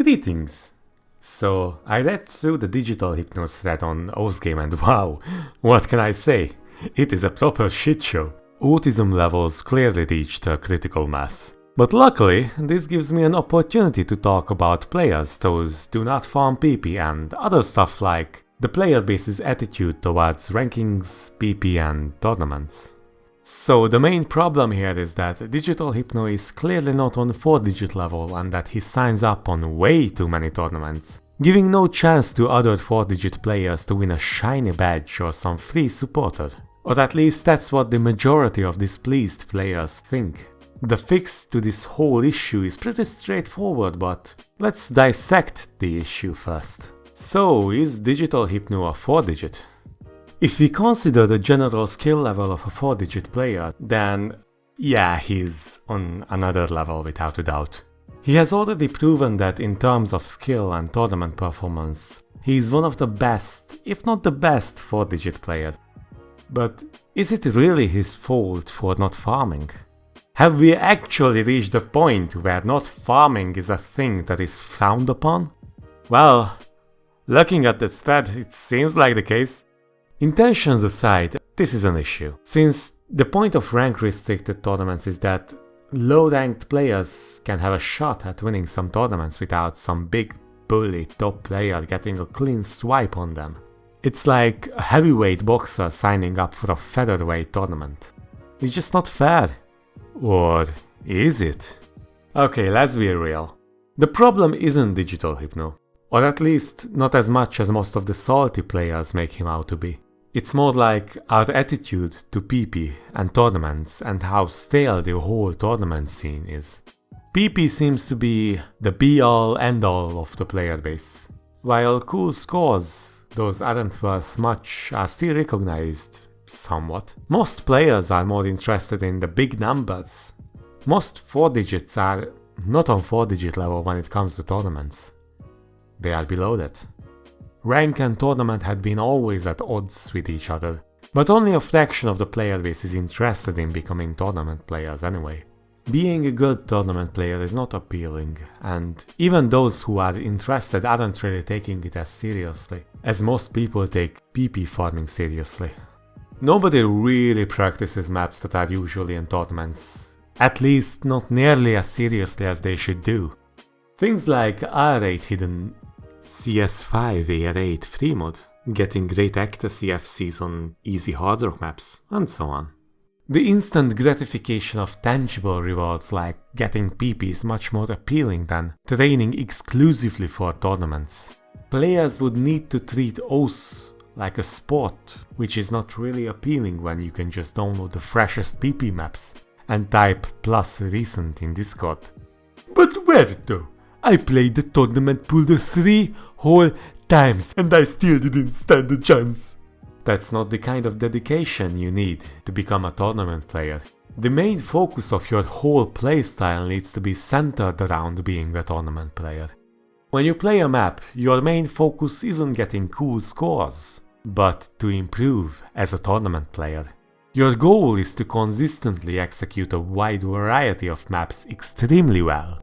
Greetings! So, I read through the digital Hypno thread on Ozgame and wow, what can I say? It is a proper shit show. Autism levels clearly reached a critical mass. But luckily, this gives me an opportunity to talk about players those do not farm PP and other stuff like the player base's attitude towards rankings, PP and tournaments. So the main problem here is that digital Hypno is clearly not on 4-digit level and that he signs up on way too many tournaments, giving no chance to other 4-digit players to win a shiny badge or some free supporter. Or at least that's what the majority of displeased players think. The fix to this whole issue is pretty straightforward, but let's dissect the issue first. So, is digital Hypno a 4-digit? If we consider the general skill level of a 4-digit player, then yeah, he's on another level without a doubt. He has already proven that in terms of skill and tournament performance, he is one of the best, if not the best 4-digit player. But is it really his fault for not farming? Have we actually reached the point where not farming is a thing that is frowned upon? Well, looking at the thread, it seems like the case. Intentions aside, this is an issue, since the point of rank-restricted tournaments is that low-ranked players can have a shot at winning some tournaments without some big bully top player getting a clean swipe on them. It's like a heavyweight boxer signing up for a featherweight tournament. It's just not fair. Or is it? Okay, let's be real. The problem isn't digital Hypno, or at least not as much as most of the salty players make him out to be. It's more like our attitude to PP and tournaments and how stale the whole tournament scene is. PP seems to be the be-all end-all of the player base, while cool scores, those aren't worth much, are still recognized. Somewhat. Most players are more interested in the big numbers. Most 4-digits are not on 4-digit level when it comes to tournaments. They are below that. Rank and tournament had been always at odds with each other, but only a fraction of the player base is interested in becoming tournament players anyway. Being a good tournament player is not appealing, and even those who are interested aren't really taking it as seriously, as most people take PP farming seriously. Nobody really practices maps that are usually in tournaments, at least not nearly as seriously as they should do. Things like R8 hidden CS5 AR8 free mod, getting great accuracy FCs on easy hard rock maps, and so on. The instant gratification of tangible rewards like getting PP is much more appealing than training exclusively for tournaments. Players would need to treat OS like a sport, which is not really appealing when you can just download the freshest PP maps and type plus recent in Discord. But where though? I played the tournament pool 3 whole times and I still didn't stand a chance. That's not the kind of dedication you need to become a tournament player. The main focus of your whole playstyle needs to be centered around being a tournament player. When you play a map, your main focus isn't getting cool scores, but to improve as a tournament player. Your goal is to consistently execute a wide variety of maps extremely well.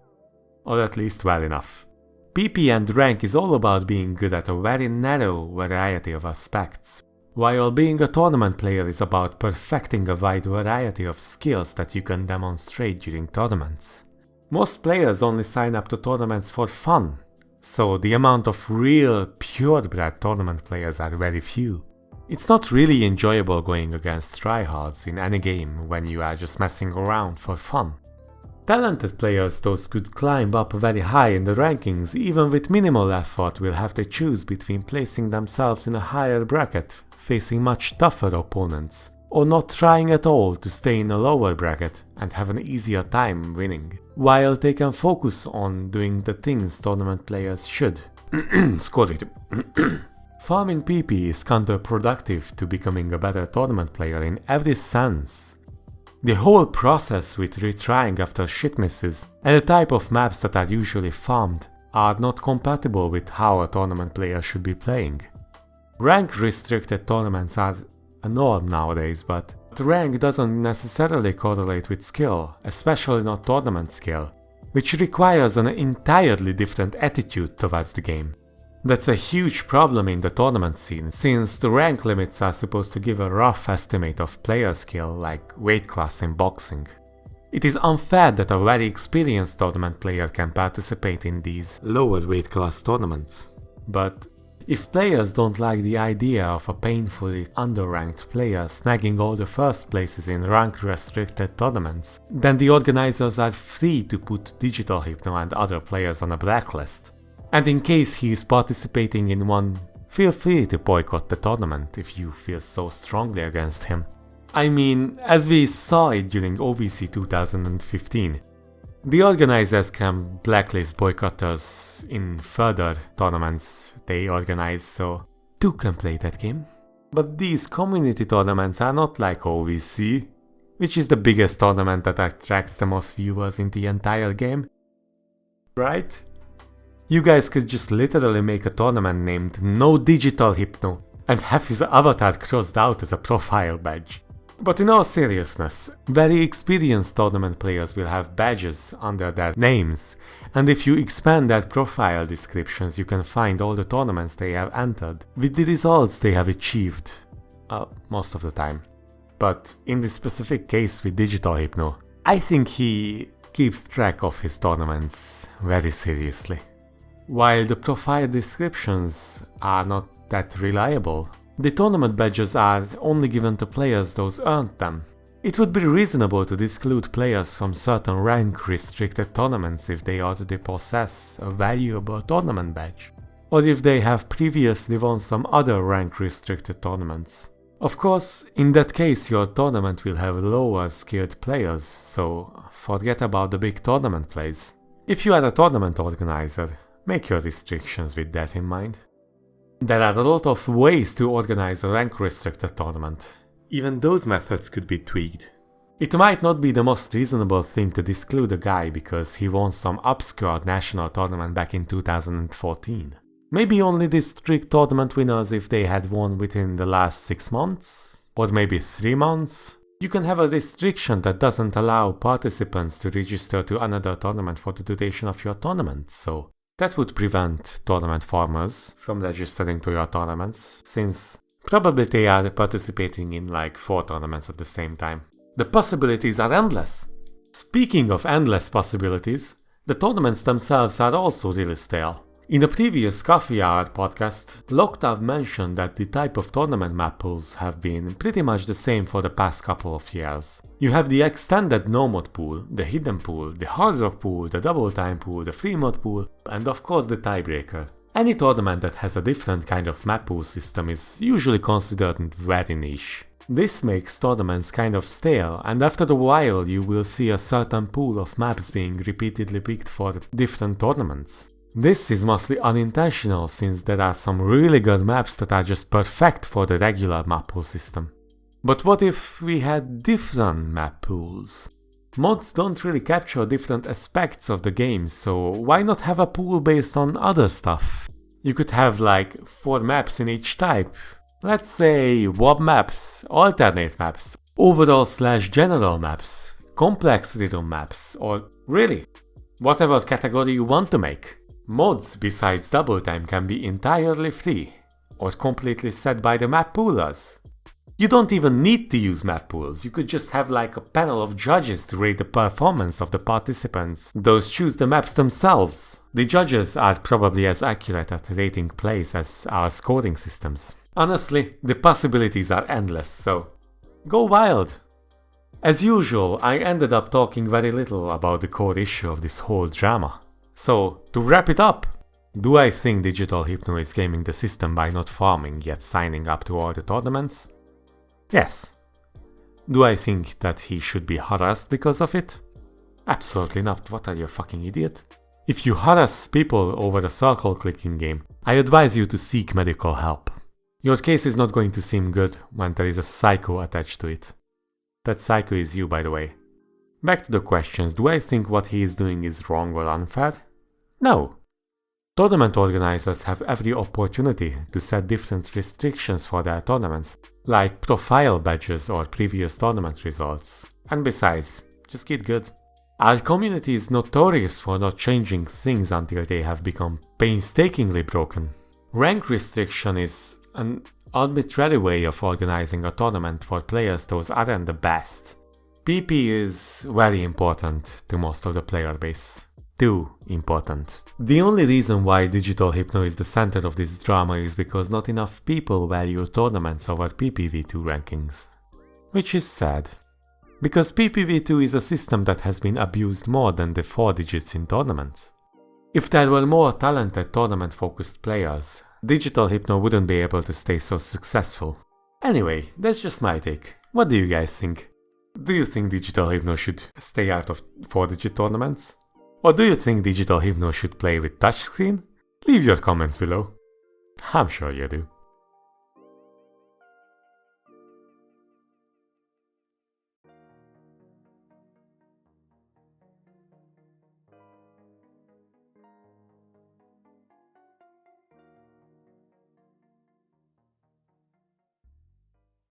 Or at least well enough. PP and rank is all about being good at a very narrow variety of aspects, while being a tournament player is about perfecting a wide variety of skills that you can demonstrate during tournaments. Most players only sign up to tournaments for fun, so the amount of real, purebred tournament players are very few. It's not really enjoyable going against tryhards in any game when you are just messing around for fun. Talented players those could climb up very high in the rankings even with minimal effort will have to choose between placing themselves in a higher bracket, facing much tougher opponents, or not trying at all to stay in a lower bracket and have an easier time winning, while they can focus on doing the things tournament players should. Farming PP is counterproductive to becoming a better tournament player in every sense. The whole process with retrying after shit misses and the type of maps that are usually farmed are not compatible with how a tournament player should be playing. Rank restricted tournaments are a norm nowadays, but rank doesn't necessarily correlate with skill, especially not tournament skill. which requires an entirely different attitude towards the game. That's a huge problem in the tournament scene, since the rank limits are supposed to give a rough estimate of player skill, like weight class in boxing. It is unfair that a very experienced tournament player can participate in these lower weight class tournaments. But if players don't like the idea of a painfully underranked player snagging all the first places in rank-restricted tournaments, then the organizers are free to put Digital Hypno and other players on a blacklist. And in case he is participating in one, feel free to boycott the tournament if you feel so strongly against him. I mean, as we saw it during OVC 2015, the organizers can blacklist boycotters in further tournaments they organize, so two can play that game. But these community tournaments are not like OVC, which is the biggest tournament that attracts the most viewers in the entire game. Right? You guys could just literally make a tournament named No Digital Hypno and have his avatar crossed out as a profile badge. But in all seriousness, very experienced tournament players will have badges under their names, and if you expand their profile descriptions, you can find all the tournaments they have entered, with the results they have achieved. Most of the time. But in this specific case with Digital Hypno, I think he keeps track of his tournaments very seriously. While the profile descriptions are not that reliable, the tournament badges are only given to players those earned them. It would be reasonable to exclude players from certain rank-restricted tournaments if they already possess a valuable tournament badge, or if they have previously won some other rank-restricted tournaments. Of course, in that case your tournament will have lower skilled players, so forget about the big tournament plays. If you are a tournament organizer, make your restrictions with that in mind. There are a lot of ways to organize a rank-restricted tournament. Even those methods could be tweaked. It might not be the most reasonable thing to exclude a guy because he won some obscure national tournament back in 2014. Maybe only district tournament winners if they had won within the last 6 months, or maybe 3 months. You can have a restriction that doesn't allow participants to register to another tournament for the duration of your tournament, so that would prevent tournament farmers from registering to your tournaments, since probably they are participating in like 4 tournaments at the same time. The possibilities are endless. Speaking of endless possibilities, the tournaments themselves are also really stale. In a previous Coffee Hour podcast, Loktav mentioned that the type of tournament map pools have been pretty much the same for the past couple of years. You have the extended no mod pool, the hidden pool, the hard rock pool, the double time pool, the free mod pool, and of course the tiebreaker. Any tournament that has a different kind of map pool system is usually considered very niche. This makes tournaments kind of stale, and after a while you will see a certain pool of maps being repeatedly picked for different tournaments. This is mostly unintentional, since there are some really good maps that are just perfect for the regular map pool system. But what if we had different map pools? Mods don't really capture different aspects of the game, so why not have a pool based on other stuff? You could have like 4 maps in each type. Let's say WOB maps, alternate maps, overall/general maps, complex rhythm maps, or really, whatever category you want to make. Mods besides double time can be entirely free, or completely set by the map poolers. You don't even need to use map pools, you could just have like a panel of judges to rate the performance of the participants. Those choose the maps themselves. The judges are probably as accurate at rating plays as our scoring systems. Honestly, the possibilities are endless, so go wild! As usual, I ended up talking very little about the core issue of this whole drama. So, to wrap it up, do I think Digital Hypno is gaming the system by not farming yet signing up to all the tournaments? Yes. Do I think that he should be harassed because of it? Absolutely not, what are you, a fucking idiot? If you harass people over a circle clicking game, I advise you to seek medical help. Your case is not going to seem good when there is a psycho attached to it. That psycho is you, by the way. Back to the questions, do I think what he is doing is wrong or unfair? No. Tournament organizers have every opportunity to set different restrictions for their tournaments, like profile badges or previous tournament results. And besides, just get good. Our community is notorious for not changing things until they have become painstakingly broken. Rank restriction is an arbitrary way of organizing a tournament for players those aren't the best. PP is very important to most of the player base. Too important. The only reason why Digital Hypno is the center of this drama is because not enough people value tournaments over PPV2 rankings. Which is sad. Because PPV2 is a system that has been abused more than the 4 digits in tournaments. If there were more talented tournament-focused players, Digital Hypno wouldn't be able to stay so successful. Anyway, that's just my take. What do you guys think? Do you think Digital Hypno should stay out of 4-digit tournaments? Or do you think Digital Hypno should play with touchscreen? Leave your comments below. I'm sure you do.